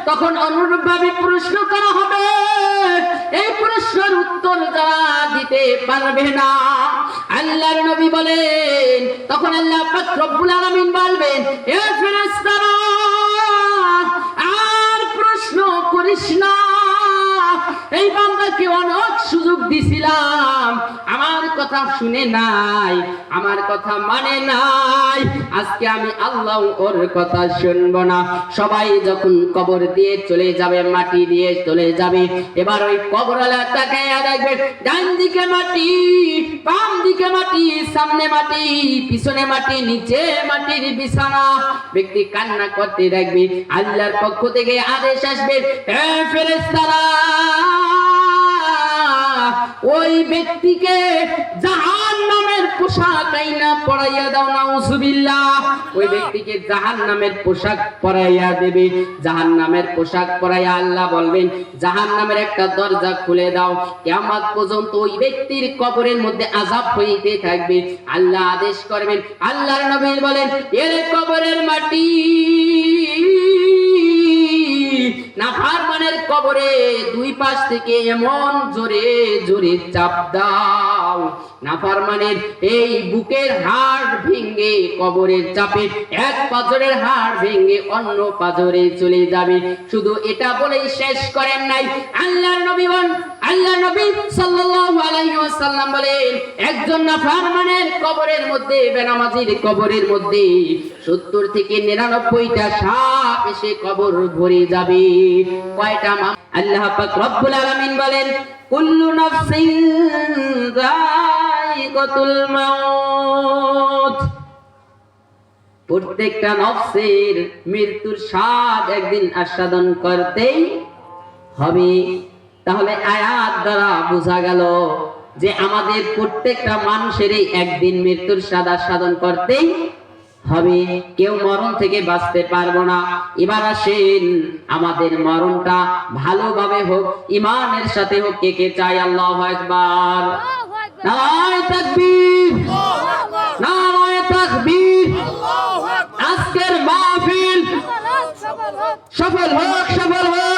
তখন অনুরূপভাবে প্রশ্ন করা হবে। এই প্রশ্নের উত্তর যারা দিতে পারবে না, আল্লাহর নবী বলেন, তখন আল্লাহ পাক রব্বুল আলামিন বলবেন, এ ফেরেশতারা আর প্রশ্ন করিস না। এই বান্দাকে অনেক সুযোগ দিছিলাম, আমার কথা শুনে নাই, আমার কথা মানে নাই, আজকে আমি আল্লাহ ওর কথা শুনবো না। সবাই যখন কবর দিয়ে চলে যাবে, মাটি দিয়ে চলে যাবে, এবার ওই কবরওয়ালা তাকায়া দেখবে ডান দিকে মাটি, বাম দিকে মাটি, সামনে মাটি, পিছনে মাটি, নিচে মাটির বিছানা। ব্যক্তি কান্না করতে দেখবে, আল্লাহর পক্ষ থেকে আদেশ আসবে, হে ফেরেশতারা ওই ব্যক্তিকে জাহান্নামের পোশাক আইনা পরাইয়া দাও। নাউজুবিল্লাহ। ওই ব্যক্তিকে জাহান্নামের পোশাক পরাইয়া দেবে। জাহান্নামের পোশাক পরাইয়া আল্লাহ বলবেন, জাহান্নামের একটা দরজা খুলে দাও। কিয়ামত পর্যন্ত ওই ব্যক্তির কবরের মধ্যে আযাব হইতে থাকবে। আল্লাহ আদেশ করবেন, আল্লাহর নবী বলেন, এর কবরের মাটি নাফরমানের কবরে দুই পাশ থেকে এমন জোরে জোরে চাপ দাও, নাফরমানের এই বুকের হাড় ভেঙে কবরের চাপে এক পাজরের হাড় ভেঙে অন্য পাজরে চলে যাবে। শুধু এটা বলেই শেষ করেন নাই, আল্লাহর নবী সাল্লাল্লাহু আলাইহি ওয়াসাল্লাম বলেন, একজন নাফরমানের কবরের মধ্যে, বেনামাজির কবরের মধ্যে 70 থেকে 99টা সাপ এসে কবর ভরে যাবে। কয়টা? আল্লাহ পাক রব্বুল আলামিন বলেন, কুল্লু নাফসিন যায়িকাতুল মাউত। প্রত্যেকটা নফসের মৃত্যুর স্বাদ একদিন আস্বাদন করতেই হবে। তাহলে আয়াত দ্বারা বোঝা গেল যে আমাদের প্রত্যেকটা মানুষেরই একদিন মৃত্যুর স্বাদ আস্বাদন করতেই হবে, কেউ মরণ থেকে বাঁচতে পারবো না। এবার আসেন, আমাদের মরণটা ভালোভাবে হোক, ঈমানের সাথে হোক। কে কে চাই? আল্লাহু আকবার, নারায়ে তাকবীর, নারায়ে তাকবীর। আজকের মাহফিল সফল হোক, সফল হোক।